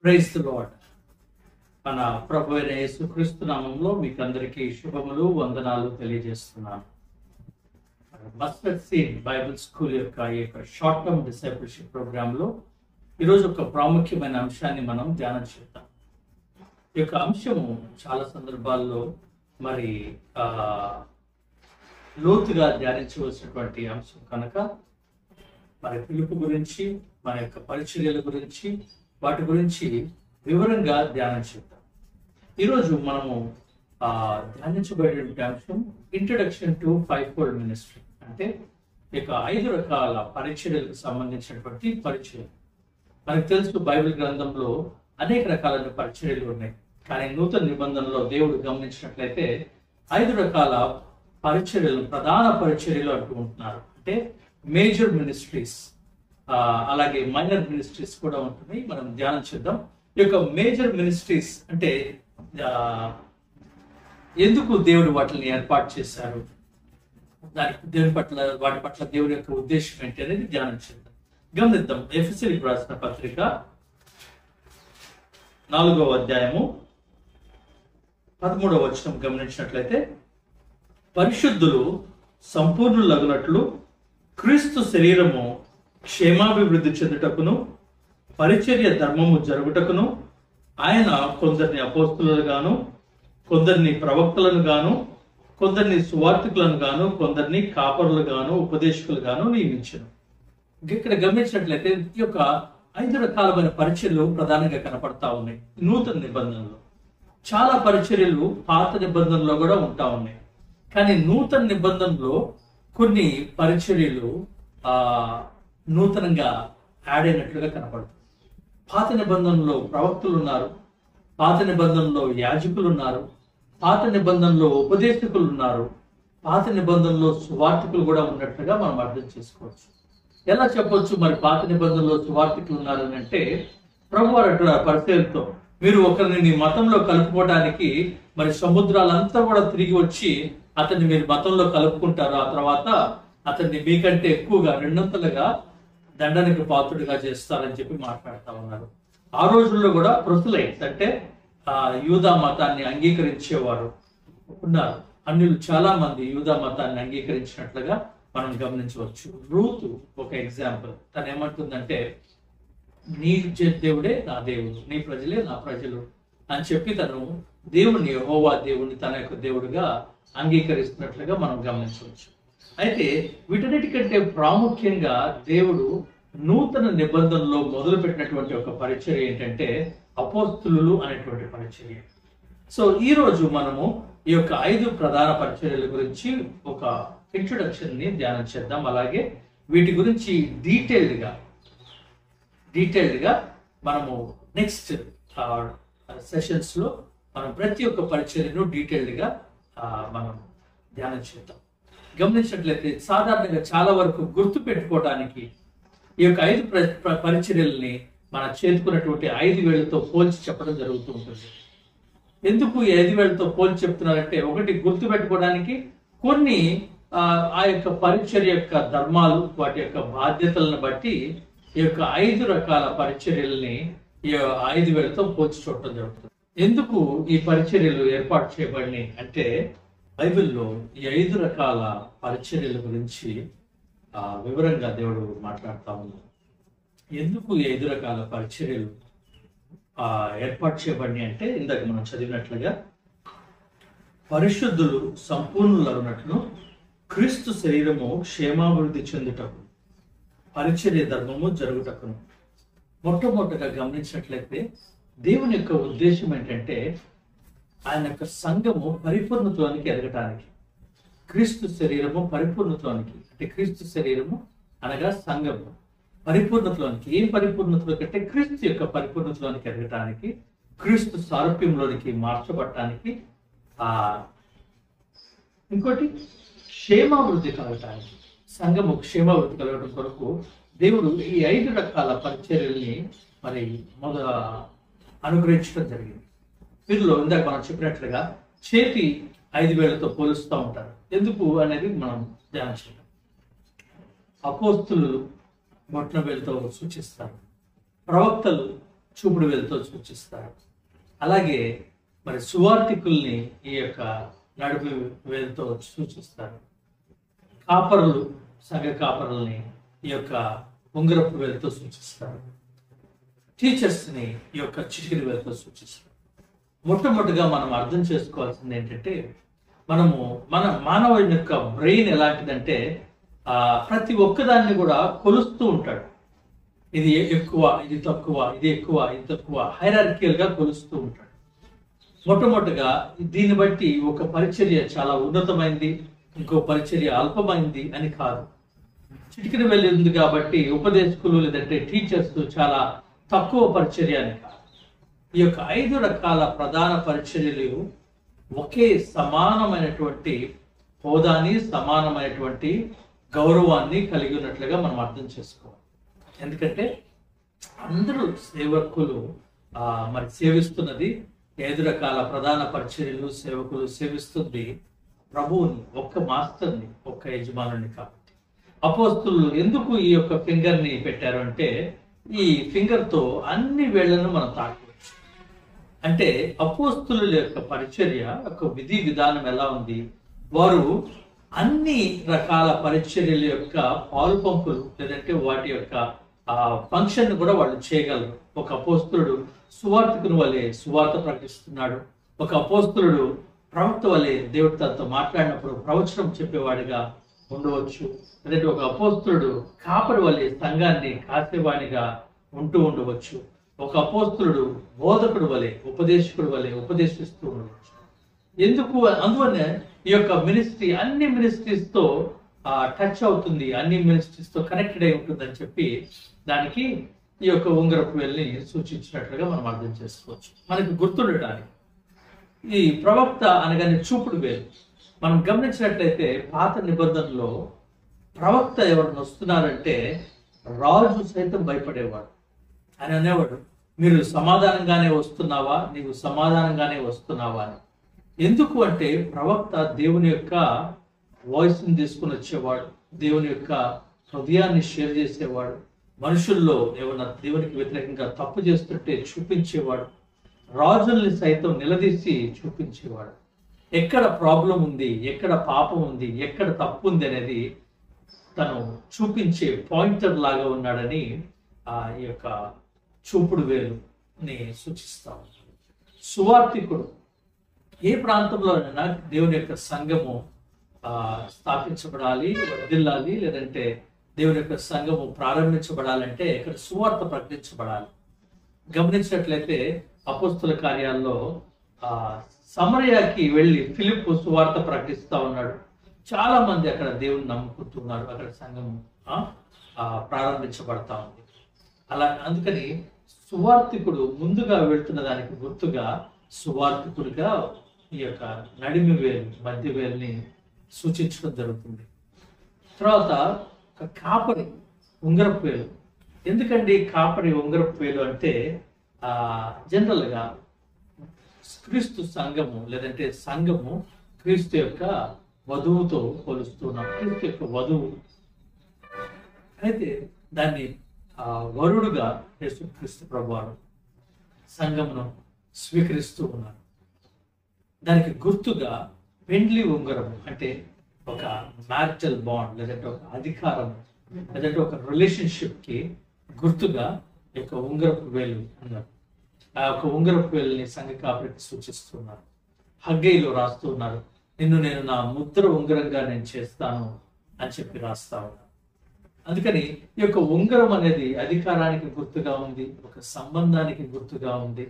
Praise the lord. మన ప్రభు అయిన యేసుక్రీస్తు నామంలో మీకు అందరికీ శుభములు, వందనాలు తెలియజేస్తున్నాను. మస్టర్డ్ సీడ్ బైబిల్ స్కూల్ యొక్క ఈ యొక్క షార్ట్ టర్మ్ డిసైపుల్షిప్ ప్రోగ్రాంలో ఈరోజు ఒక ప్రాముఖ్యమైన అంశాన్ని మనం ధ్యానం చేద్దాం. ఈ యొక్క అంశము చాలా సందర్భాల్లో మరి లోతుగా ధ్యానించవలసినటువంటి అంశం కనుక మరి పిలుపు గురించి, మన యొక్క పరిచర్యల గురించి, వాటి గురించి వివరంగా ధ్యానం చేద్దాం. ఈరోజు మనము ధ్యానించబడే అంశం ఇంట్రడక్షన్ టు 5-fold మినిస్ట్రీ. అంటే ఇక 5 రకాల పరిచర్యలకు సంబంధించినటువంటి పరిచర్యలు. మనకు తెలుసు బైబిల్ గ్రంథంలో అనేక రకాలైన పరిచర్యలు ఉన్నాయి. కానీ నూతన నిబంధనలో దేవుడు గమనించినట్లయితే 5 రకాల పరిచర్యలు, ప్రధాన పరిచర్యలు అంటూ ఉంటున్నారు. అంటే మేజర్ మినిస్ట్రీస్, అలాగే మైనర్ మినిస్ట్రీస్ కూడా ఉంటున్నాయి. మనం ధ్యానం చేద్దాం. ఈ యొక్క మేజర్ మినిస్ట్రీస్ అంటే ఎందుకు దేవుడు వాటిని ఏర్పాటు చేశారు, వాటి పట్ల దేవుడి యొక్క ఉద్దేశం ఏంటి అనేది ధ్యానం చేద్దాం. గమనిద్దాం. ఎఫెసీయులకు రాసిన పత్రిక 4వ అధ్యాయము 13వ వచనం గమనించినట్లయితే, పరిశుద్ధులు సంపూర్ణులగునట్లు క్రీస్తు శరీరము క్షేమాభివృద్ధి చెందుటకును పరిచర్య ధర్మము జరుగుటకును ఆయన కొందరిని అపోస్తులను గాను, కొందరిని ప్రవక్తలను గాను, కొందరిని సువార్తికులను గాను, కొందరిని కాపరులు గాను, ఉపదేశకులు గాను నియమించను. ఇక్కడ గమనించినట్లయితే ఈ యొక్క 5 రకాలమైన పరిచర్యలు ప్రధానంగా కనపడతా ఉన్నాయి నూతన నిబంధనలో. చాలా పరిచర్యలు పాత నిబంధనలో కూడా ఉంటా ఉన్నాయి. కానీ నూతన నిబంధనలో కొన్ని పరిచర్యలు నూతనంగా యాడ్ అయినట్లుగా కనపడుతుంది. పాత నిబంధనలో ప్రవక్తలు ఉన్నారు, పాత నిబంధనలో యాజకులు ఉన్నారు, పాత నిబంధనలో ఉపదేశకులు ఉన్నారు, పాత నిబంధనలో సువార్తికులు కూడా ఉన్నట్లుగా మనం అర్థం చేసుకోవచ్చు. ఎలా చెప్పొచ్చు మరి పాత నిబంధనలో సువార్తికులు ఉన్నారని అంటే, ప్రభువారు అంటున్నారు పరిచర్యలతో, మీరు ఒకరిని మీ మతంలో కలుపుకోవడానికి మరి సముద్రాలంతా కూడా తిరిగి వచ్చి అతన్ని మీరు మతంలో కలుపుకుంటారు. ఆ తర్వాత అతన్ని మీకంటే ఎక్కువగా 200లుగా దండనకు పాత్రుడిగా చేస్తారని చెప్పి మాట్లాడుతూ ఉన్నారు. ఆ రోజుల్లో కూడా ప్రొసెలైట్స్ అంటే యూదా మతాన్ని అంగీకరించేవారు ఉన్నారు. అన్యులు చాలా మంది యూదా మతాన్ని అంగీకరించినట్లుగా మనం గమనించవచ్చు. రూతు ఒక ఎగ్జాంపుల్. తను ఏమంటుందంటే, నీ దేవుడే నా దేవుడు, నీ ప్రజలే నా ప్రజలు అని చెప్పి తను దేవుని, యెహోవా దేవుని తన యొక్క దేవుడిగా అంగీకరిస్తున్నట్లుగా మనం గమనించవచ్చు. అయితే వీటన్నిటికంటే ప్రాముఖ్యంగా దేవుడు నూతన నిబంధనలో మొదలు పెట్టినటువంటి ఒక పరిచర్య ఏంటంటే అపోస్తులు అనేటువంటి పరిచర్య. సో ఈ రోజు మనము ఈ యొక్క 5 ప్రధాన పరిచర్యల గురించి ఒక ఇంట్రొడక్షన్ ని ధ్యానం చేద్దాం. అలాగే వీటి గురించి డీటెయిల్డ్ గా మనము నెక్స్ట్ సెషన్స్ లో మనం ప్రతి ఒక్క పరిచర్యను డీటెయిల్డ్ గా మనం ధ్యానం చేద్దాం. గమనించినట్లయితే సాధారణంగా చాలా వరకు గుర్తు పెట్టుకోవడానికి ఈ యొక్క 5 పరిచర్యల్ని మన చేతుకున్నటువంటి 5 వేళ్లతో పోల్చి చెప్పడం జరుగుతూ ఉంటుంది. ఎందుకు ఈ 5 వేళ్లతో పోల్చి చెప్తున్నారంటే, ఒకటి గుర్తు పెట్టుకోవడానికి, కొన్ని ఆ యొక్క పరిచర్య యొక్క ధర్మాలు, వాటి యొక్క బాధ్యతలను బట్టి ఈ యొక్క 5 రకాల పరిచర్యల్ని ఈ 5 వేళ్లతో పోల్చి చూడటం జరుగుతుంది. ఎందుకు ఈ పరిచర్యలు ఏర్పాటు చేయబడినాయి అంటే, బైబిల్లో ఈ 5 రకాల పరిచర్యల గురించి వివరంగా దేవుడు మాట్లాడుతూ ఉన్నారు. ఎందుకు ఈ 5 రకాల పరిచర్యలు ఏర్పాటు చేయబడినాయి అంటే, ఇందాక మనం చదివినట్లుగా, పరిశుద్ధులు సంపూర్ణులగునట్లు క్రీస్తు శరీరము క్షేమాభివృద్ధి చెందుటకు పరిచర్య ధర్మము జరుగుటకును. మొట్టమొదటిగా గమనించినట్లయితే దేవుని యొక్క ఉద్దేశం ఏంటంటే, ఆయన యొక్క సంఘము పరిపూర్ణత్వానికి ఎదగటానికి, క్రీస్తు శరీరము పరిపూర్ణత్వానికి, అంటే క్రీస్తు శరీరము అనగా సంఘము పరిపూర్ణత్వానికి, ఏం పరిపూర్ణత్వం అంటే క్రీస్తు యొక్క పరిపూర్ణత్వానికి ఎదగటానికి, క్రీస్తు సారూప్యంలోనికి మార్చబడటానికి, ఇంకోటి క్షేమాభివృద్ధి కలగటానికి, సంఘము క్షేమాభివృద్ధి కలగడం కొరకు దేవుడు ఈ 5 రకాల పరిచర్యల్ని మరి అనుగ్రహించడం జరిగింది. వీరిలో ఇందాక మనం చెప్పినట్లుగా చేతి 5 వేళ్లతో పోలుస్తూ ఉంటారు. ఎందుకు అనేది మనం ధ్యానం చేద్దాం. అపోస్తులు బొట్టన వేలుతో సూచిస్తారు. ప్రవక్తలు చూపుడు వేలుతో సూచిస్తారు. అలాగే మరి సువార్థికుల్ని ఈ యొక్క నడుము వేలుతో సూచిస్తారు. కాపరులు, సంఘ కాపరుల్ని ఈ యొక్క ఉంగరపు వేలుతో సూచిస్తారు. టీచర్స్ని ఈ యొక్క చిటికిన వేలుతో సూచిస్తారు. మొట్టమొదటిగా మనం అర్థం చేసుకోవాల్సింది ఏంటంటే, మన మానవుని యొక్క బ్రెయిన్ ఎలాంటిదంటే ప్రతి ఒక్కదాన్ని కూడా కొలుస్తూ ఉంటాడు. ఇది ఎక్కువ, ఇది తక్కువ, ఇది ఎక్కువ, ఇది తక్కువ, హైరార్కికల్ గా కొలుస్తూ ఉంటాడు. మొట్టమొదటిగా దీన్ని బట్టి ఒక పరిచర్య చాలా ఉన్నతమైంది, ఇంకో పరిచర్య అల్పమైంది అని కాదు. చిటికిన వేలు ఉంది కాబట్టి ఉపదేశకులు లేదంటే టీచర్స్ చాలా తక్కువ పరిచర్య అని కాదు. ఈ యొక్క 5 రకాల ప్రధాన పరిచర్యలు ఒకే సమానమైనటువంటి హోదాని, సమానమైనటువంటి గౌరవాన్ని కలిగి ఉన్నట్లుగా మనం అర్థం చేసుకోవాలి. ఎందుకంటే అందరూ సేవకులు మరి సేవిస్తున్నది 5 రకాల ప్రధాన పరిచర్యలు, సేవకులు సేవిస్తుంది ప్రభువుని, ఒక్క మాస్టర్ని, ఒక్క యజమానుని కాబట్టి. అపోస్తులు ఎందుకు ఈ యొక్క ఫింగర్ ని పెట్టారు అంటే, ఈ ఫింగర్ తో అన్ని వేళ్లను మనం తాకవచ్చు. అంటే అపోస్తుల యొక్క పరిచర్య యొక్క విధి విధానం ఎలా ఉంది, వారు అన్ని రకాల పరిచర్యల యొక్క పాలు పంపులు లేదంటే వాటి యొక్క ఫంక్షన్ కూడా వాళ్ళు చేయగలరు. ఒక అపోస్తులుడు సువార్థికుని వలె సువార్త ప్రకటిస్తున్నాడు. ఒక అపోస్తులుడు ప్రవక్త వలె దేవుడి తనతో మాట్లాడినప్పుడు ప్రవచనం చెప్పేవాడిగా ఉండవచ్చు. లేదంటే ఒక అపోస్తులుడు కాపరి వలె సంఘాన్ని కాసేవాడిగా ఉండవచ్చు. ఒక అపోస్తులుడు బోధకుడు వలె, ఉపదేశకుడు వలె ఉపదేశిస్తూ ఉండవచ్చు. ఎందుకు? అందువల్ల ఈ యొక్క మినిస్ట్రీ అన్ని మినిస్ట్రీస్ తో టచ్ అవుతుంది, అన్ని మినిస్ట్రీస్ తో కనెక్టెడ్ అయి ఉంటుంది అని చెప్పి దానికి ఈ యొక్క ఉంగరపు వేలుని సూచించినట్లుగా మనం అర్థం చేసుకోవచ్చు. మనకు గుర్తుండటానికి ఈ ప్రవక్త అనగానే చూపుడు వేలు. మనం గమనించినట్లయితే పాత నిబంధనలో ప్రవక్త ఎవరిని వస్తున్నారంటే రాజు సైతం భయపడేవాడు. ఆయన అనేవాడు, మీరు సమాధానంగానే వస్తున్నావా, నీవు సమాధానంగానే వస్తున్నావా అని. ఎందుకు అంటే ప్రవక్త దేవుని యొక్క వాయిస్ని తీసుకుని వచ్చేవాడు, దేవుని యొక్క హృదయాన్ని షేర్ చేసేవాడు, మనుషుల్లో ఏమన్నా దేవునికి వ్యతిరేకంగా తప్పు చేస్తుంటే చూపించేవాడు, రాజుల్ని సైతం నిలదీసి చూపించేవాడు. ఎక్కడ ప్రాబ్లం ఉంది, ఎక్కడ పాపం ఉంది, ఎక్కడ తప్పు ఉంది అనేది తను చూపించే పాయింటర్ లాగా ఉన్నాడని ఈ యొక్క చూపుడు వేలుని సూచిస్తాం. సువార్థికుడు ఏ ప్రాంతంలోనైనా దేవుని యొక్క సంఘము స్థాపించబడాలి, వర్ధిల్లాలి, లేదంటే దేవుని యొక్క సంఘము ప్రారంభించబడాలంటే ఇక్కడ సువార్త ప్రకటించబడాలి. గమనించినట్లయితే అపోస్తుల కార్యాల్లో సమరయాకి వెళ్ళి ఫిలిప్పు సువార్త ప్రకటిస్తా ఉన్నాడు. చాలా మంది అక్కడ దేవుని నమ్ముకుంటున్నారు, అక్కడ సంఘము ప్రారంభించబడతా ఉంది. అలా అందుకని సువార్థికుడు ముందుగా వెళ్తున్న దానికి గుర్తుగా సువార్థికుడిగా ఈ యొక్క నడిమి వేలు, మధ్య వేలుని సూచించడం జరుగుతుంది. తర్వాత ఒక కాపరి ఉంగరపు వేలు. ఎందుకండి కాపరి ఉంగరపు వేలు అంటే జనరల్ గా క్రీస్తు సంఘము లేదంటే సంఘము క్రీస్తు యొక్క వధువుతో పోలుస్తున్నాం. క్రీస్తు యొక్క వధువు అయితే దాన్ని వరుడుగా యేసుక్రీస్తు ప్రభువారు సంఘమును స్వీకరిస్తూ ఉన్నారు. దానికి గుర్తుగా పెండ్లి ఉంగరము అంటే ఒక మ్యారిటల్ బాండ్ లేదంటే ఒక అధికారం లేదంటే ఒక రిలేషన్షిప్ కి గుర్తుగా ఈ యొక్క ఉంగరపు వేలు ఉన్నారు. ఆ యొక్క ఉంగరపు వేలుని సంఘ కాపరికి సూచిస్తున్నారు. హగ్గయిలో రాస్తూ ఉన్నారు, నిన్ను నేను నా ముద్ర ఉంగరంగా నేను చేస్తాను అని చెప్పి రాస్తా ఉన్నారు. అందుకని ఈ యొక్క ఉంగరం అనేది అధికారానికి గుర్తుగా ఉంది, ఒక సంబంధానికి గుర్తుగా ఉంది,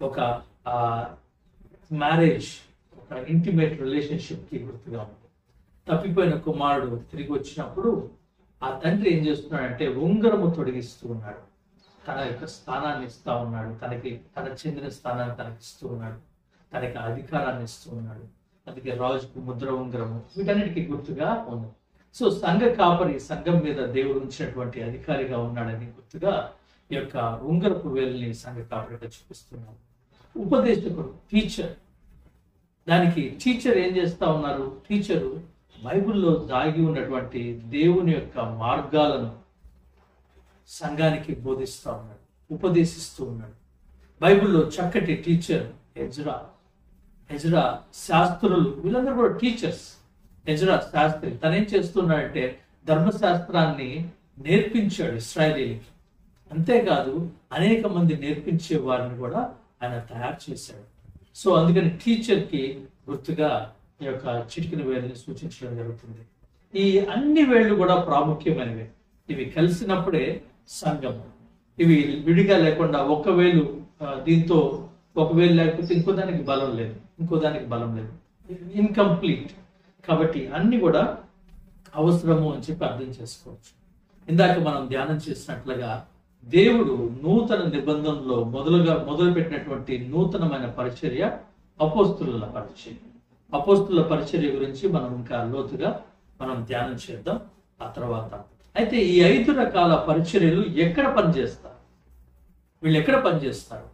ఒక మ్యారేజ్, ఒక ఇంటిమేట్ రిలేషన్షిప్ కి గుర్తుగా ఉంది. తప్పిపోయిన కుమారుడు తిరిగి వచ్చినప్పుడు ఆ తండ్రి ఏం చేస్తున్నాడంటే ఉంగరము తొడిగిస్తూ ఉన్నాడు, తన యొక్క స్థానాన్ని ఇస్తా ఉన్నాడు, తన చెందిన స్థానాన్ని తనకి ఇస్తూ ఉన్నాడు, తనకి అధికారాన్ని ఇస్తూ ఉన్నాడు. అందుకే రాజుకు ముద్ర ఉంగరము వీటన్నిటికీ గుర్తుగా ఉంది. సో సంఘ కాపరి సంఘం మీద దేవుడు ఉంచినటువంటి అధికారిగా ఉన్నాడని గుర్తుగా ఈ యొక్క ఉంగరపు వేలుని సంఘ కాపరిగా చూపిస్తున్నాడు. ఉపదేశకుడు, టీచర్, దానికి టీచర్ ఏం చేస్తా ఉన్నారు? టీచరు బైబిల్లో దాగి ఉన్నటువంటి దేవుని యొక్క మార్గాలను సంఘానికి బోధిస్తూ ఉన్నాడు, ఉపదేశిస్తూ ఉన్నాడు. బైబిల్లో చక్కటి టీచర్ ఎజ్రా. ఎజ్రా శాస్త్రులు వీళ్ళందరూ కూడా టీచర్స్. ఎజ్రా శాస్త్రి తనేం చేస్తున్నాడంటే ధర్మశాస్త్రాన్ని నేర్పించాడు ఇశ్రాయేలీయులకి. అంతేకాదు అనేక మంది నేర్పించే వారిని కూడా ఆయన తయారు చేశాడు. సో అందుకని టీచర్కి గుర్తుగా ఈ యొక్క చిటికిన వేలుని సూచించడం జరుగుతుంది. ఈ అన్ని వేళ్ళు కూడా ప్రాముఖ్యమైనవి. ఇవి కలిసినప్పుడే సంఘం. ఇవి విడిగా లేకుండా ఒక వేలు దీంతో ఒక వేలు లేకపోతే ఇంకో దానికి బలం లేదు, ఇంకో దానికి బలం లేదు, ఇన్కంప్లీట్. కాబట్టి అన్ని కూడా అవసరము అని చెప్పి అర్థం చేసుకోవచ్చు. ఇందాక మనం ధ్యానం చేసినట్లుగా దేవుడు నూతన నిబంధనలో మొదలుపెట్టినటువంటి నూతనమైన పరిచర్య అపోస్తుల పరిచర్య. అపోస్తుల పరిచర్య గురించి మనం ఇంకా లోతుగా మనం ధ్యానం చేద్దాం ఆ తర్వాత. అయితే ఈ 5 రకాల పరిచర్యలు ఎక్కడ పనిచేస్తారు? వీళ్ళు ఎక్కడ పనిచేస్తారు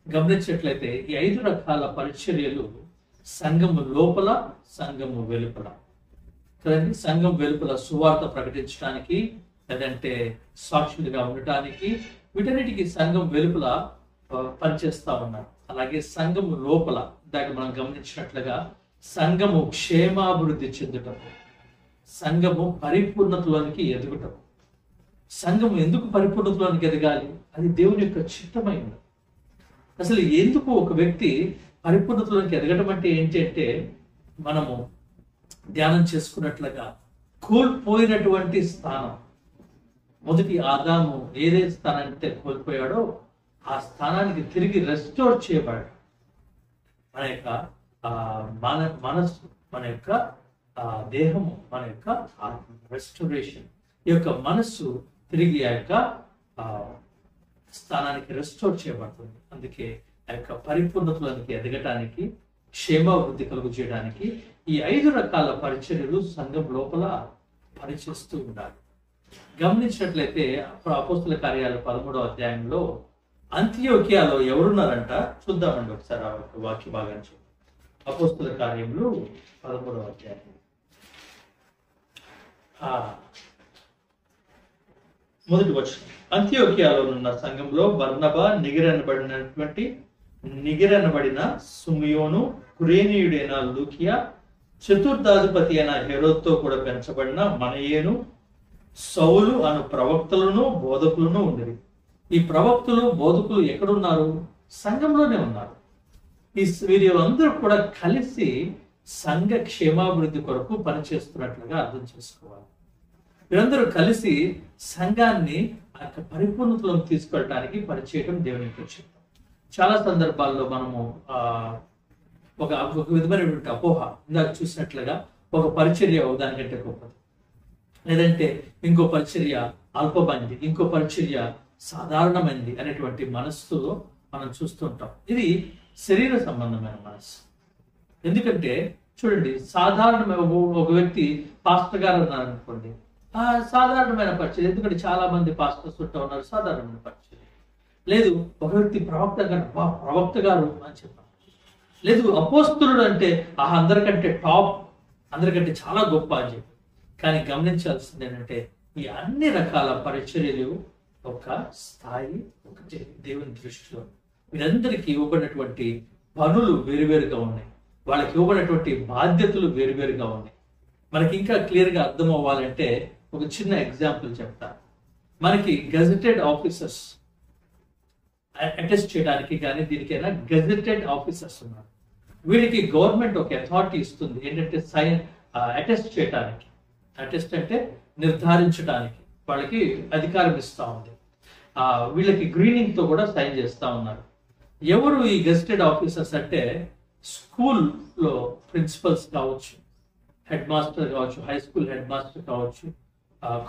గమనించినట్లయితే ఈ 5 రకాల పరిచర్యలు సంఘము లోపల, సంఘము వెలుపల కదండి. సంఘం వెలుపల సువార్త ప్రకటించడానికి, లేదంటే సాక్షులుగా ఉండటానికి, వీటన్నిటికీ సంఘం వెలుపల పనిచేస్తా ఉన్నారు. అలాగే సంఘము లోపల దాకా మనం గమనించినట్లుగా సంఘము క్షేమాభివృద్ధి చెందుటం, సంఘము పరిపూర్ణతలోనికి ఎదుగుటం. సంఘము ఎందుకు పరిపూర్ణతలోనికి ఎదగాలి? అది దేవుని యొక్క చిత్తమైనది. అసలు ఎందుకు ఒక వ్యక్తి పరిపూర్ణతలోనికి ఎదగటం అంటే ఏంటి అంటే, మనము ధ్యానం చేసుకున్నట్లుగా కోల్పోయినటువంటి స్థానం, మొదటి ఆదాము ఏదే స్థానాన్ని కోల్పోయాడో ఆ స్థానానికి తిరిగి రెస్టోర్ చేయబడాడు. మన యొక్క మనస్సు, మన యొక్క దేహము, మన యొక్క రెస్టోరేషన్. ఈ యొక్క మనస్సు తిరిగి ఆ యొక్క స్థానానికి రెస్టోర్ చేయబడుతుంది. అందుకే ఆ యొక్క పరిపూర్ణతలోనికి ఎదగటానికి, క్షేమాభివృద్ధి కలుగు చేయడానికి ఈ 5 రకాల పరిచర్యలు సంఘం లోపల పనిచేస్తూ ఉండాలి. గమనించినట్లయితే అపోస్తుల కార్యాలు 13వ అధ్యాయంలో అంతియోకియాలో ఎవరున్నారంట చూద్దామండి ఒకసారి ఆ వాక్య భాగాన్ని. అపోస్తుల కార్యములు 13వ అధ్యాయం మొదటి వచనం. అంతియోకియాలో ఉన్న సంఘంలో బర్నబా, నిగిరనబడిన సుమియోను, కురేనీయుడైన లూకియా, చతుర్థాధిపతి అయిన హెరోద్తో కూడా పెంచబడిన మనయేను, సౌలు అను ప్రవక్తలను బోధకులను ఉండేది. ఈ ప్రవక్తలు బోధకులు ఎక్కడున్నారు? సంఘంలోనే ఉన్నారు. వీరందరూ కూడా కలిసి సంఘ క్షేమాభివృద్ధి కొరకు పనిచేస్తున్నట్లుగా అర్థం చేసుకోవాలి. వీరందరూ కలిసి సంఘాన్ని ఆ పరిపూర్ణతలోకి తీసుకెళ్ళడానికి పనిచేయడం దేవుని యొక్క. చాలా సందర్భాల్లో మనము ఒక విధమైనటువంటి అపోహ, ఇందాక చూసినట్లుగా ఒక పరిచర్య దానికంటే గొప్పది, లేదంటే ఇంకో పరిచర్య అల్పమైనది, ఇంకో పరిచర్య సాధారణమైనది అనేటువంటి మనస్సులో మనం చూస్తుంటాం. ఇది శరీర సంబంధమైన మనస్సు. ఎందుకంటే చూడండి, సాధారణమైన ఒక వ్యక్తి పాస్టర్ గారు అన్నారు అనుకోండి, సాధారణమైన పరిచర్య. ఎందుకంటే చాలా మంది పాస్టర్స్ ఉంటా ఉన్నారు, సాధారణమైన పరిచర్య. లేదు ఒక వ్యక్తి ప్రవక్త గారు అని చెప్పారు. లేదు అపోస్తులుడు అంటే అందరికంటే టాప్, అందరికంటే చాలా గొప్ప అని చెప్పి. కానీ గమనించాల్సింది ఏంటంటే ఈ అన్ని రకాల పరిచర్యలు ఒక స్థాయి ఒకటి దేవుని దృష్టిలో. వీరందరికీ ఇవ్వబడినటువంటి పనులు వేరువేరుగా ఉన్నాయి, వాళ్ళకి ఇవ్వబడినటువంటి బాధ్యతలు వేరువేరుగా ఉన్నాయి. మనకి ఇంకా క్లియర్గా అర్థం అవ్వాలంటే ఒక చిన్న ఎగ్జాంపుల్ చెప్తాను. మనకి గెజెటెడ్ ఆఫీసర్స్ అటెస్ట్ చేయడానికి కానీ దీనికైనా గెజెటెడ్ ఆఫీసర్స్ ఉన్నారు. వీళ్ళకి గవర్నమెంట్ ఒక అథారిటీ ఇస్తుంది ఏంటంటే అటెస్ట్ చేయడానికి. అటెస్ట్ అంటే నిర్ధారించడానికి వాళ్ళకి అధికారం ఇస్తా ఉంది. వీళ్ళకి గ్రీనింగ్ తో కూడా సైన్ చేస్తా ఉన్నారు. ఎవరు ఈ గెజెటెడ్ ఆఫీసర్స్ అంటే స్కూల్లో ప్రిన్సిపల్స్ కావచ్చు, హెడ్ మాస్టర్ కావచ్చు, హై స్కూల్ హెడ్ మాస్టర్ కావచ్చు,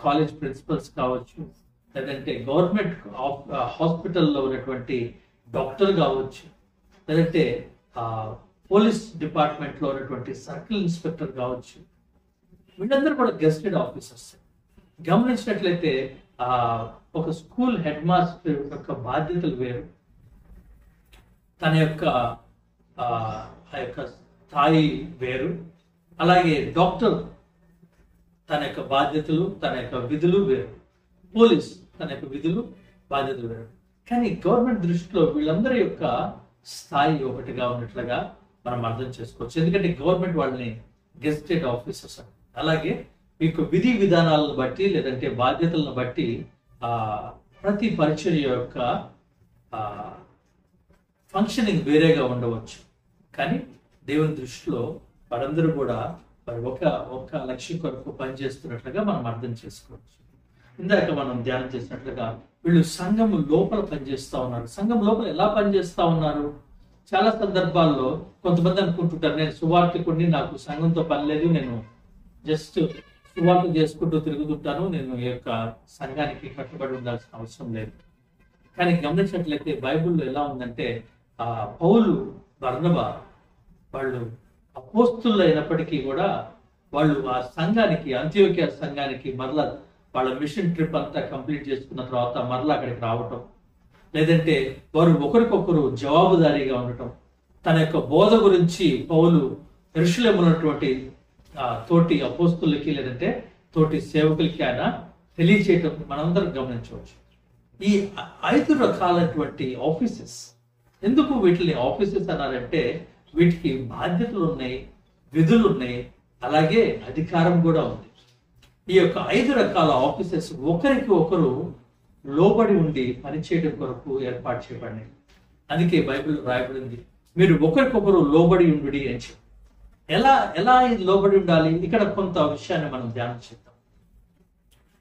కాలేజ్ ప్రిన్సిపల్స్ కావచ్చు, లేదంటే గవర్నమెంట్ హాస్పిటల్లో ఉన్నటువంటి డాక్టర్ కావచ్చు, లేదంటే పోలీస్ డిపార్ట్మెంట్లో ఉన్నటువంటి సర్కిల్ ఇన్స్పెక్టర్ కావచ్చు. వీళ్ళందరూ కూడా గెజెటెడ్ ఆఫీసర్స్. గమనించినట్లయితే ఒక స్కూల్ హెడ్ మాస్టర్ యొక్క బాధ్యతలు వేరు, తన యొక్క స్థాయి వేరు. అలాగే డాక్టర్ తన యొక్క బాధ్యతలు, తన యొక్క విధులు వేరు. పోలీస్ తన యొక్క విధులు, బాధ్యతలు వేరు. కానీ గవర్నమెంట్ దృష్టిలో వీళ్ళందరి యొక్క స్థాయి ఒకటిగా ఉన్నట్లుగా మనం అర్థం చేసుకోవచ్చు. ఎందుకంటే గవర్నమెంట్ వాళ్ళని గెజిటెడ్ ఆఫీసర్స్ అంటారు. అలాగే ఈ విధి విధానాలను బట్టి లేదంటే బాధ్యతలను బట్టి ప్రతి పరిచర్య యొక్క ఫంక్షనింగ్ వేరేగా ఉండవచ్చు. కానీ దేవుని దృష్టిలో వారందరూ కూడా మరి ఒక లక్ష్యం కొరకు పనిచేస్తున్నట్లుగా మనం అర్థం చేసుకోవచ్చు. ఇందాక మనం ధ్యానం చేసినట్లుగా వీళ్ళు సంఘం లోపల పనిచేస్తా ఉన్నారు. సంఘం లోపల ఎలా పనిచేస్తా ఉన్నారు? చాలా సందర్భాల్లో కొంతమంది అనుకుంటుంటారు, నేను సువార్తికుడిని, నాకు సంఘంతో పని లేదు, నేను జస్ట్ సువార్త చేసుకుంటూ తిరుగుతుంటాను, నేను ఈ యొక్క సంఘానికి కట్టుబడి ఉండాల్సిన అవసరం లేదు. కానీ గమనించినట్లయితే బైబిల్లో ఎలా ఉందంటే పౌలు, బర్నబా వాళ్ళు అపోస్తులు అయినప్పటికీ కూడా వాళ్ళు ఆ సంఘానికి, అంత్యోక్య సంఘానికి మరలా వాళ్ళ మిషన్ ట్రిప్ అంతా కంప్లీట్ చేసుకున్న తర్వాత మరలా అక్కడికి రావటం, లేదంటే వారు ఒకరికొకరు జవాబుదారీగా ఉండటం, తన యొక్క బోధ గురించి పౌలు యెరూషలేములో ఉన్నటువంటి తోటి అపోస్తులకి లేదంటే తోటి సేవకులకి ఆయన తెలియచేయటం మనందరం గమనించవచ్చు. ఈ 5 రకాలైనటువంటి ఆఫీసెస్, ఎందుకు వీటిని ఆఫీసెస్ అన్నారంటే వీటికి బాధ్యతలు ఉన్నాయి, విధులు ఉన్నాయి, అలాగే అధికారం కూడా ఉంది. ఈ యొక్క 5 రకాల ఆఫీసెస్ ఒకరికి ఒకరు లోబడి ఉండి పనిచేయడం కొరకు ఏర్పాటు చేయబడినాయి. అందుకే బైబిల్ రాయబడింది, మీరు ఒకరికొకరు లోబడి ఉండి అని చెప్పి. ఎలా ఇది లోబడి ఉండాలి? ఇక్కడ కొంత విషయాన్ని మనం ధ్యానం చేద్దాం.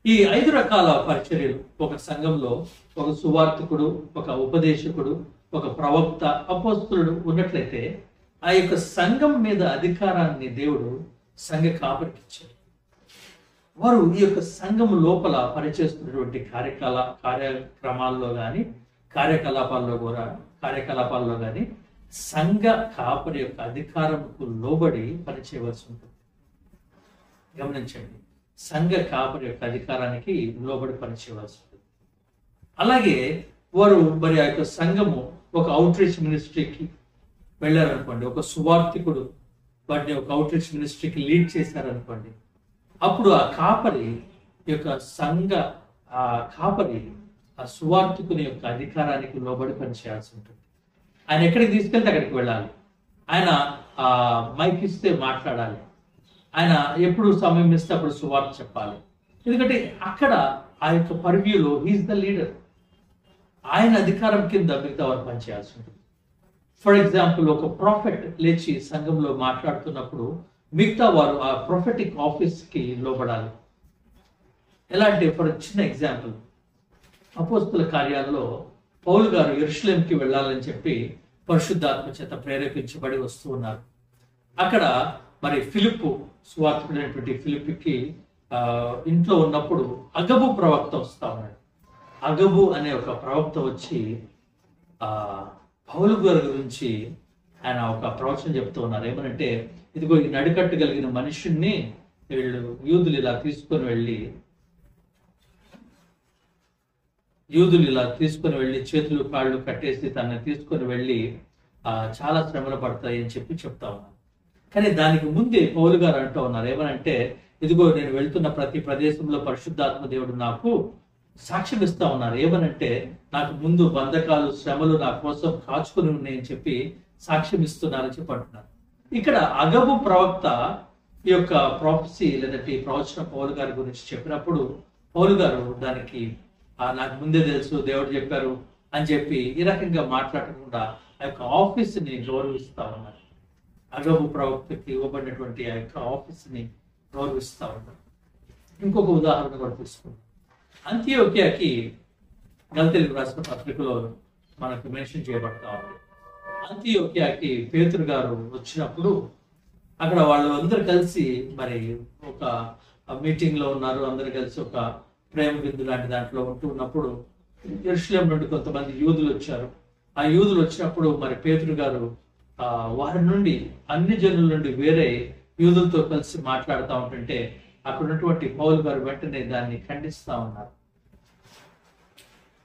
ఈ 5 రకాల పరిచర్యలు ఒక సంఘంలో ఒక సువార్తికుడు, ఒక ఉపదేశకుడు, ఒక ప్రవక్త, అపోస్తలుడు ఉన్నట్లయితే ఆ యొక్క సంఘం మీద అధికారాన్ని దేవుడు సంఘ కాపరికి ఇచ్చాడు. వారు ఈ యొక్క సంఘం లోపల పనిచేస్తున్నటువంటి కార్యక్రమాల్లో కానీ కార్యకలాపాల్లో కానీ సంఘ కాపరి యొక్క అధికారంకు లోబడి పనిచేయవలసి ఉంటుంది. గమనించండి, సంఘ కాపరి యొక్క అధికారానికి లోబడి పనిచేయవలసి ఉంటుంది. అలాగే వారు మరి ఆ యొక్క సంఘము ఒక అవుట్ రీచ్ మినిస్ట్రీకి వెళ్ళారనుకోండి, ఒక సువార్థికుడు వాటిని ఒక అవుట్ రీచ్ మినిస్ట్రీకి లీడ్ చేశారనుకోండి, అప్పుడు ఆ కాపరి యొక్క కాపరి ఆ సువార్థికుని యొక్క అధికారానికి లోబడి పనిచేయాల్సి ఉంటుంది. ఆయన ఎక్కడికి తీసుకెళ్తే అక్కడికి వెళ్ళాలి, ఆయన మైక్ ఇస్తే మాట్లాడాలి, ఆయన ఎప్పుడు సమయం ఇస్తే అప్పుడు సువార్త చెప్పాలి. ఎందుకంటే అక్కడ ఆ యొక్క పర్వ్యూలో హీఈస్ ద లీడర్. ఆయన అధికారం కింద మిగతా వారు పనిచేయాల్సి ఉంటుంది. ఫర్ ఎగ్జాంపుల్, ఒక ప్రాఫెట్ లేచి సంఘంలో మాట్లాడుతున్నప్పుడు మిగతా వారు ఆ ప్రొఫెటిక్ ఆఫీస్ కి లోబడాలి. ఎలా అంటే, ఫర్ చిన్న ఎగ్జాంపుల్, అపోస్తుల కార్యాల్లో పౌలు గారు యెరూషలేంకి వెళ్ళాలని చెప్పి పరిశుద్ధాత్మ చేత ప్రేరేపించబడి వస్తూ ఉన్నారు. అక్కడ మరి ఫిలిప్పు, సువార్తికుడైనటువంటి ఫిలిప్పుకి ఇంట్లో ఉన్నప్పుడు అగబు ప్రవక్త వస్తా ఉన్నాడు. అగబు అనే ఒక ప్రవక్త వచ్చి పౌలు గారి గురించి ఆయన ఒక ప్రవచనం చెప్తూ ఉన్నారు. ఏమనంటే, ఇదిగో ఈ నడికట్టు కలిగిన మనుషుణ్ణి వీళ్ళు యూదులు ఇలా తీసుకొని వెళ్ళి చేతులు కాళ్ళు కట్టేసి తనని తీసుకొని వెళ్ళి చాలా శ్రమలు పడతాయి అని చెప్పి చెప్తా ఉన్నారు. కానీ దానికి ముందే పౌలు గారు అంటూ ఉన్నారు, ఏమనంటే, ఇదిగో నేను వెళ్తున్న ప్రతి ప్రదేశంలో పరిశుద్ధాత్మ దేవుడు నాకు సాక్ష్యం ఇస్తా ఉన్నారు. ఏమనంటే, నాకు ముందు బంధకాలు, శ్రమలు నా కోసం కాచుకుని ఉన్నాయని చెప్పి సాక్ష్యం ఇస్తున్నారని చెప్పి అంటున్నారు. ఇక్కడ అగబు ప్రవక్త ఈ యొక్క ప్రాఫెసీ లేదంటే ఈ ప్రవచనం పౌలు గారి గురించి చెప్పినప్పుడు పౌలు గారు దానికి నాకు ముందే తెలుసు, దేవుడు చెప్పారు అని చెప్పి ఈ రకంగా మాట్లాడకుండా ఆ యొక్క ఆఫీస్ ని గౌరవిస్తా ఉన్నారు. అగబు ప్రవక్తకి ఇవ్వబడినటువంటి ఆ యొక్క ఆఫీస్ ని గౌరవిస్తా ఉన్నారు. ఇంకొక ఉదాహరణ కూడా తీసుకుంటాం. అంత్యోక్యాకి గలతీయులకు రాసిన పత్రికలో మనకు మెన్షన్ చేయబడతా ఉంది. అంత్యోక్యాకి పేతురు గారు వచ్చినప్పుడు అక్కడ వాళ్ళు అందరు కలిసి మరి ఒక మీటింగ్ లో ఉన్నారు. అందరు కలిసి ఒక ప్రేమ బిందు లాంటి దాంట్లో ఉన్నప్పుడు యెరూషలేం నుండి కొంతమంది యూదులు వచ్చారు. ఆ యూదులు వచ్చినప్పుడు మరి పేతురు గారు వారి నుండి, అన్ని జనుల నుండి వేరే యూదులతో కలిసి మాట్లాడుతూ ఉంటుంటే అక్కడ ఉన్నటువంటి పౌలు గారు వెంటనే దాన్ని ఖండిస్తా ఉన్నారు.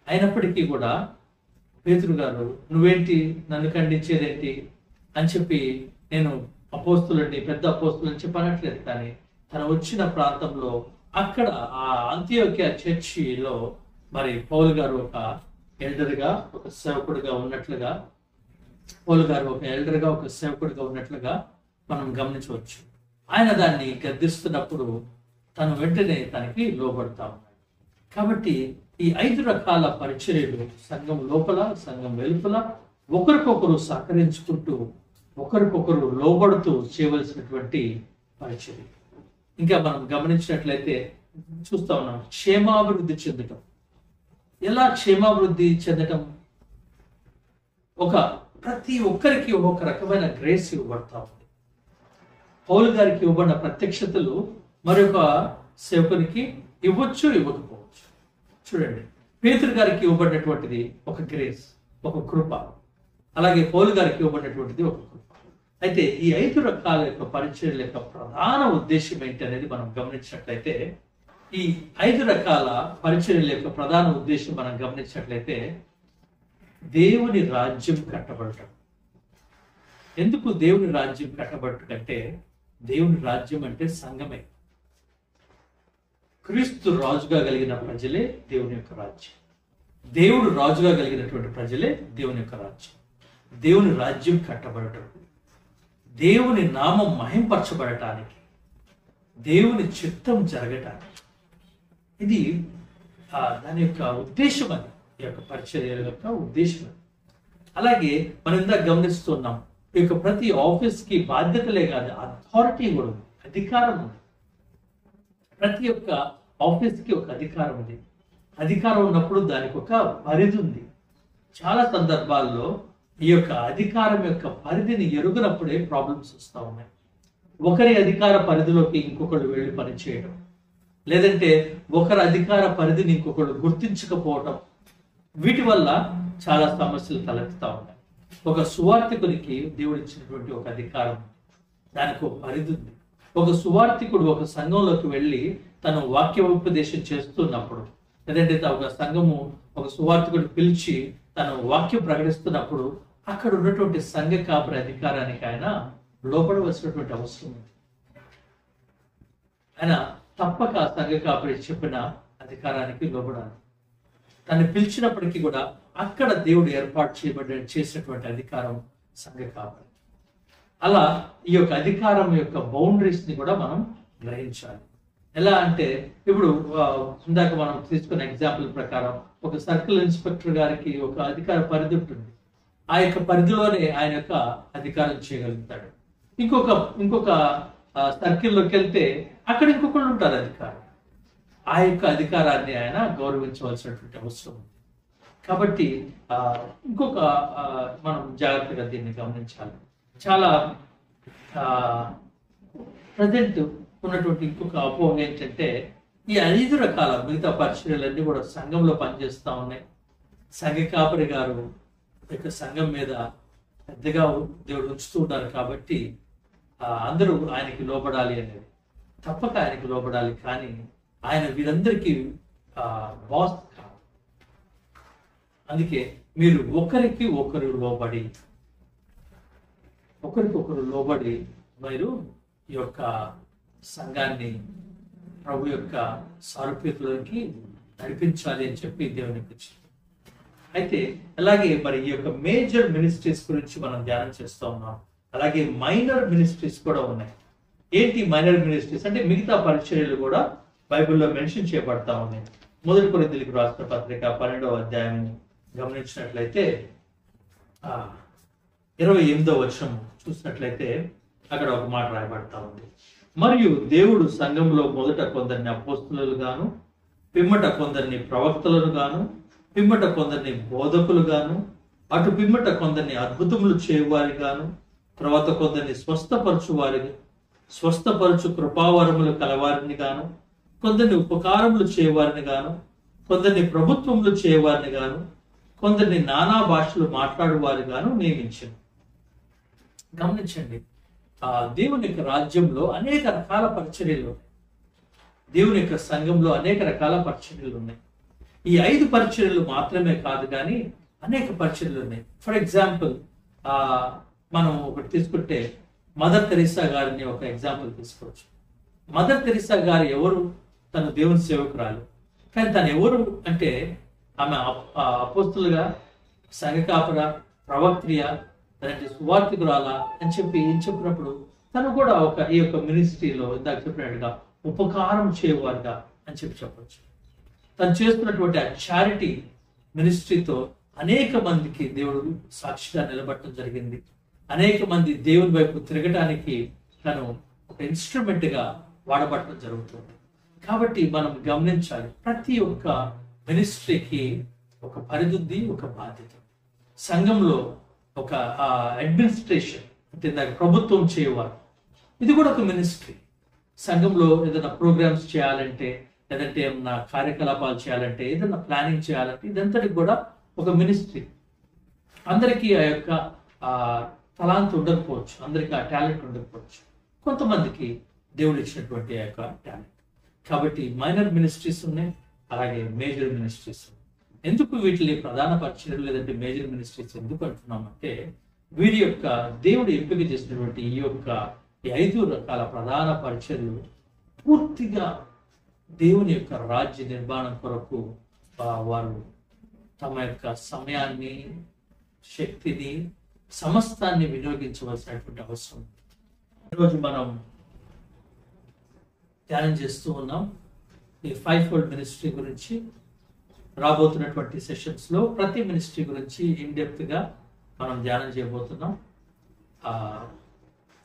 అయినప్పటికీ కూడా పేతురు గారు, నువ్వేంటి నన్ను ఖండించేదేంటి అని చెప్పి, నేను అపోస్తులని, పెద్ద అపోస్తులని చెప్పనట్లేదు. కానీ తను వచ్చిన ప్రాంతంలో అక్కడ ఆ అంత్యోక్య చర్చిలో మరి పౌలు గారు ఒక ఎల్డర్గా ఒక సేవకుడిగా ఉన్నట్లుగా, పౌలు గారు ఒక ఎల్డర్గా ఒక సేవకుడిగా ఉన్నట్లుగా మనం గమనించవచ్చు. ఆయన దాన్ని గద్దిస్తున్నప్పుడు తను వెంటనే తనకి లోబడతా ఉన్నాడు. కాబట్టి ఈ 5 రకాల పరిచర్యలు సంఘం లోపల, సంఘం వెలుపల ఒకరికొకరు సహకరించుకుంటూ, ఒకరికొకరు లోబడుతూ చేయవలసినటువంటి పరిచర్య. ఇంకా మనం గమనించినట్లయితే చూస్తా ఉన్నాం, క్షేమాభివృద్ధి చెందటం. ఎలా క్షేమాభివృద్ధి చెందటం? ప్రతి ఒక్కరికి ఒక రకమైన గ్రేస్ ఇవ్వబడతా ఉంది. పౌలు గారికి ఇవ్వబడిన ప్రత్యక్షతలు మరొక సేవకునికి ఇవ్వచ్చు, ఇవ్వకపోవచ్చు. చూడండి, పేతురు గారికి ఇవ్వబడినటువంటిది ఒక గ్రేస్, ఒక కృప. అలాగే పౌలు గారికి ఇవ్వబడినటువంటిది ఒక కృప. అయితే ఈ 5 రకాల యొక్క పరిచర్యల యొక్క ప్రధాన ఉద్దేశం ఏంటి అనేది మనం గమనించినట్లయితే, ఈ 5 రకాల పరిచర్యల యొక్క ప్రధాన ఉద్దేశం మనం గమనించినట్లయితే దేవుని రాజ్యం కట్టబడటం. ఎందుకు దేవుని రాజ్యం కట్టబడటం అంటే, దేవుని రాజ్యం అంటే సంఘమే. క్రీస్తు రాజుగా కలిగిన ప్రజలే దేవుని యొక్క రాజ్యం. దేవుడు రాజుగా కలిగినటువంటి ప్రజలే దేవుని యొక్క రాజ్యం. దేవుని రాజ్యం కట్టబడటం, దేవుని నామం మహింపరచబడటానికి, దేవుని చిత్తం జరగటానికి, ఇది దాని యొక్క ఉద్దేశం. అది ఈ యొక్క పరిచర్య యొక్క ఉద్దేశం. అలాగే మనం ఇందాక గమనిస్తున్నాం, ఈ యొక్క ప్రతి ఆఫీస్కి బాధ్యతలే కాదు, అథారిటీ కూడా ఉంది, అధికారం ఉంది. ప్రతి ఒక్క ఆఫీస్కి ఒక అధికారం ఉంది. అధికారం ఉన్నప్పుడు దానికి ఒక పరిధి ఉంది. చాలా సందర్భాల్లో ఈ యొక్క అధికారం యొక్క పరిధిని ఎరుగనప్పుడే ప్రాబ్లమ్స్ వస్తూ ఉన్నాయి. ఒకరి అధికార పరిధిలోకి ఇంకొకరు వెళ్ళి పనిచేయడం, లేదంటే ఒకరి అధికార పరిధిని ఇంకొకరు గుర్తించకపోవటం, వీటి వల్ల చాలా సమస్యలు తలెత్తుతా ఉన్నాయి. ఒక సువార్థికునికి దేవుడు ఇచ్చినటువంటి ఒక అధికారం, దానికి ఒక పరిధి ఉంది. ఒక సువార్థికుడు ఒక సంఘంలోకి వెళ్ళి తను వాక్యోపదేశం చేస్తున్నప్పుడు, లేదంటే ఒక సంఘము ఒక సువార్థికుడు పిలిచి తను వాక్యం ప్రకటిస్తున్నప్పుడు, అక్కడ ఉన్నటువంటి సంఘ కాపరి అధికారానికి ఆయన లోపడవలసినటువంటి అవసరం ఉంది. ఆయన తప్పక సంఘ కాపరి చెప్పిన అధికారానికి లోబడాలి. తను పిలిచినప్పటికీ కూడా అక్కడ దేవుడు ఏర్పాటు చేసినటువంటి అధికారం సంఘ కాపరి. అలా ఈ యొక్క అధికారం యొక్క బౌండరీస్ ని కూడా మనం గ్రహించాలి. ఎలా అంటే, ఇప్పుడు ఇందాక మనం తీసుకున్న ఎగ్జాంపుల్ ప్రకారం ఒక సర్కిల్ ఇన్స్పెక్టర్ గారికి ఒక అధికార పరిధి ఉంటుంది. ఆ యొక్క పరిధిలోనే ఆయన యొక్క అధికారం చేయగలుగుతాడు. ఇంకొక సర్కిల్లోకి వెళ్తే అక్కడ ఇంకొకళ్ళు ఉంటారు అధికారం. ఆ యొక్క అధికారాన్ని ఆయన గౌరవించవలసినటువంటి అవసరం ఉంది. కాబట్టి మనం జాగ్రత్తగా దీన్ని గమనించాలి. చాలా ప్రజెంట్ ఉన్నటువంటి ఇంకొక అపోహ ఏంటంటే, ఈ 5 రకాల మిగతా పరిచర్యలన్నీ కూడా సంఘంలో పనిచేస్తూ ఉన్నాయి. సంఘ కాపరి గారు యొక్క సంఘం మీద పెద్దగా దేవుడు ఉంచుతూ ఉన్నారు కాబట్టి అందరూ ఆయనకి లోబడాలి అనేది. తప్పక ఆయనకి లోబడాలి, కానీ ఆయన వీరందరికీ బాస్ కాదు. అందుకే మీరు ఒకరికి ఒకరు లోబడి మీరు ఈ యొక్క సంఘాన్ని ప్రభు యొక్క సారూప్యతలోకి నడిపించాలి అని చెప్పి దేవునికి వచ్చింది. అయితే అలాగే మరి ఈ యొక్క మేజర్ మినిస్ట్రీస్ గురించి మనం ధ్యానం చేస్తూ ఉన్నాం. అలాగే మైనర్ మినిస్ట్రీస్ కూడా ఉన్నాయి. ఏంటి మైనర్ మినిస్ట్రీస్ అంటే, మిగతా పరిచర్యలు కూడా బైబిల్లో మెన్షన్ చేయబడతా ఉన్నాయి. 1 కొరింథీయులకు రాసిన పత్రిక 12వ అధ్యాయం గమనించినట్లయితే 28వ వచనం చూసినట్లయితే అక్కడ ఒక మాట రాయబడతా ఉంది. మరియు దేవుడు సంఘంలో మొదట కొందరిని అపోస్తలులు గాను, పిమ్మట కొందరిని ప్రవక్తలను గాను, పిమ్మట కొందరిని బోధకులు గాను, అటు పిమ్మట కొందరిని అద్భుతములు చేయువారి గాను, తర్వాత కొందరిని స్వస్థపరచు కృపావరములు కలవారిని గాను, కొందరిని ఉపకారములు చేయవారిని గాను, కొందరిని ప్రభుత్వములు చేయవారిని గాను, కొందరిని నానా భాషలు మాట్లాడువారి గాను నియమించాను. గమనించండి, దేవుని యొక్క రాజ్యంలో అనేక రకాల పరిచర్యలు ఉన్నాయి. దేవుని యొక్క సంఘంలో అనేక రకాల పరిచర్యలు ఉన్నాయి. ఈ 5 పరిచర్యలు మాత్రమే కాదు, కానీ అనేక పరిచర్యలు ఉన్నాయి. ఫర్ ఎగ్జాంపుల్, మనం ఒకటి తీసుకుంటే మదర్ తెరీసా గారిని ఒక ఎగ్జాంపుల్ తీసుకోవచ్చు. మదర్ తెరీసా గారు ఎవరు? తను దేవుని సేవకురాలు. కానీ తను ఎవరు అంటే, ఆమె అపోస్తులుగా, సంఘ కాపరా, ప్రవక్త్రియ, లేదంటే సువార్థికురాల అని చెప్పినప్పుడు తను కూడా ఈ యొక్క మినిస్ట్రీలో ఇందాక చెప్పినట్టుగా ఉపకారం చేయవారుగా అని చెప్పవచ్చు. తను చేస్తున్నటువంటి ఆ చారిటీ మినిస్ట్రీతో అనేక మందికి దేవుడు సాక్షిగా నిలబడటం జరిగింది. అనేక మంది దేవుని వైపు తిరగటానికి తను ఒక ఇన్స్ట్రుమెంట్ గా వాడబడటం జరుగుతుంది. కాబట్టి మనం గమనించాలి, ప్రతి ఒక్క మినిస్ట్రీకి ఒక పరిధి ఉంది, ఒక బాధ్యత. సంఘంలో ఒక అడ్మినిస్ట్రేషన్ అంటే దానికి ప్రభుత్వం చేయవారు, ఇది కూడా ఒక మినిస్ట్రీ. సంఘంలో ఏదైనా ప్రోగ్రామ్స్ చేయాలంటే, లేదంటే ఏమన్నా కార్యకలాపాలు చేయాలంటే, ఏదైనా ప్లానింగ్ చేయాలంటే, ఇదంతటికి కూడా ఒక మినిస్ట్రీ. అందరికీ ఆ యొక్క తలాంత్ ఉండకపోవచ్చు, అందరికీ ఆ టాలెంట్ ఉండకపోవచ్చు, కొంతమందికి దేవుడు ఇచ్చినటువంటి ఆ యొక్క టాలెంట్. కాబట్టి మైనర్ మినిస్ట్రీస్ ఉన్నాయి, అలాగే మేజర్ మినిస్ట్రీస్ ఉన్నాయి. ఎందుకు వీటిని ప్రధాన పరిచర్యలు లేదంటే మేజర్ మినిస్ట్రీస్ ఎందుకు అంటున్నామంటే, వీరి యొక్క దేవుడు ఎంపిక చేసినటువంటి ఈ 5 రకాల ప్రధాన పరిచర్యలు పూర్తిగా దేవుని యొక్క రాజ్య నిర్మాణం కొరకు వారు తమ యొక్క సమయాన్ని, శక్తిని, సమస్తాన్ని వినియోగించవలసినటువంటి అవసరం. ఈరోజు మనం ధ్యానం చేస్తూ ఉన్నాం ఈ 5-fold మినిస్ట్రీ గురించి. రాబోతున్నటువంటి సెషన్స్ లో ప్రతి మినిస్ట్రీ గురించి ఇన్ డెప్త్ గా మనం ధ్యానం చేయబోతున్నాం.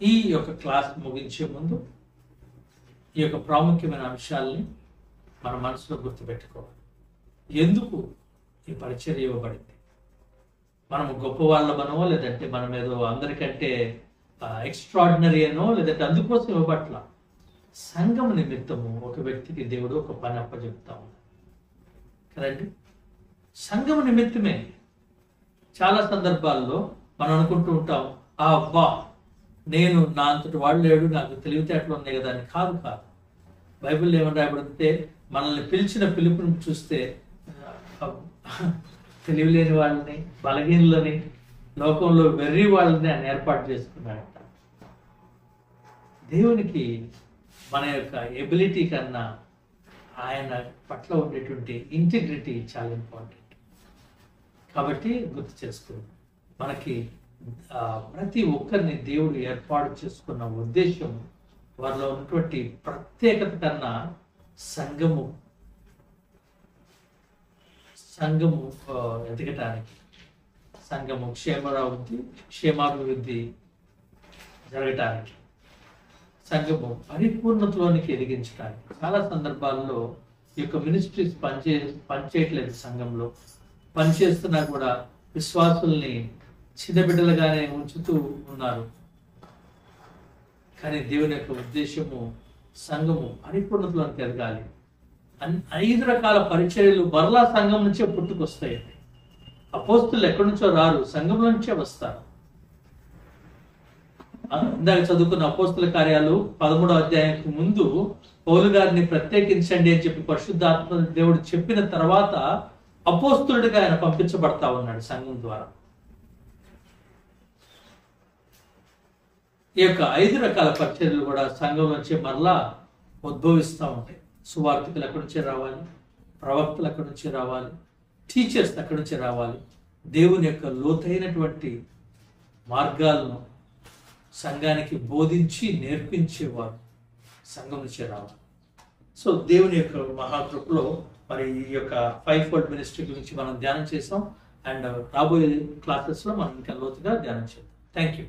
ఈ యొక్క క్లాస్ ముగించే ముందు ఈ యొక్క ప్రాముఖ్యమైన అంశాలని మన మనసులో గుర్తుపెట్టుకోవాలి. ఎందుకు ఈ పరిచర్య ఇవ్వబడింది? మనము గొప్ప వాళ్ళమనో, లేదంటే మనం ఏదో అందరికంటే ఎక్స్ట్రాడినరీ అనో, లేదంటే అందుకోసం ఇవ్వబట్ల. సంఘం నిమిత్తము ఒక వ్యక్తికి దేవుడు ఒక పని అప్పచెప్తా ఉన్నాడు కదండి. సంఘం నిమిత్తమే. చాలా సందర్భాల్లో మనం అనుకుంటూ ఉంటాం, అబ్బా నేను నా అంతటి వాడు లేడు, నాకు తెలివితేటలు ఉన్నాయి కదా అని. కాదు. బైబిల్ ఏమని రాయబడితే, మనల్ని పిలిచిన పిలుపుని చూస్తే తెలివిలేని వాళ్ళని, బలహీనులని, లోకంలో వెర్రి వాళ్ళని ఆయన ఏర్పాటు చేసుకున్నాడట. దేవునికి మన యొక్క ఎబిలిటీ కన్నా ఆయన పట్ల ఉండేటువంటి ఇంటిగ్రిటీ చాలా ఇంపార్టెంట్. కాబట్టి గుర్తు చేసుకోండి, మనకి ప్రతి ఒక్కరిని దేవుడు ఏర్పాటు చేసుకున్న ఉద్దేశం వారిలో ఉన్నటువంటి ప్రత్యేకత కన్నా సంఘము ఎదగటానికి, సంఘము క్షేమాభివృద్ధి జరగటానికి, సంఘము పరిపూర్ణతలోనికి ఎదిగించడానికి. చాలా సందర్భాల్లో ఈ యొక్క మినిస్ట్రీస్ పనిచేయట్లేదు. సంఘంలో పనిచేస్తున్నా కూడా విశ్వాసుల్ని చిన్నబిడ్డలుగానే ఉంచుతూ ఉన్నారు. కానీ దేవుని యొక్క ఉద్దేశము సంఘము పరిపూర్ణతలోనికి ఎదగాలి. 5 రకాల పరిచర్యలు మరలా సంఘం నుంచే పుట్టుకొస్తాయి. అపోస్తులు ఎక్కడి నుంచో రారు, సంఘం నుంచే వస్తారు. ఇందాక చదువుకున్న అపోస్తుల కార్యాలు 13వ అధ్యాయానికి ముందు పౌలు గారిని ప్రత్యేకించండి అని చెప్పి పరిశుద్ధాత్మ దేవుడు చెప్పిన తర్వాత అపోస్తులుడిగా ఆయన పంపించబడతా ఉన్నాడు సంఘం ద్వారా. ఈ యొక్క 5 రకాల పరిచర్యలు కూడా సంఘం నుంచి మరలా ఉద్భవిస్తూ ఉంటాయి. సువార్థికులు అక్కడి నుంచే రావాలి, ప్రవక్తలు అక్కడి నుంచే రావాలి, టీచర్స్ అక్కడి నుంచే రావాలి. దేవుని యొక్క లోతైనటువంటి మార్గాలను సంఘానికి బోధించి నేర్పించేవారు సంఘం నుంచే రావాలి. సో దేవుని యొక్క మహాకృపలో మరి ఈ యొక్క 5-fold మినిస్ట్రీ గురించి మనం ధ్యానం చేసాం. అండ్ రాబోయే క్లాసెస్ లో మనం ఇంకా లోతుగా ధ్యానం చేద్దాం. Thank you.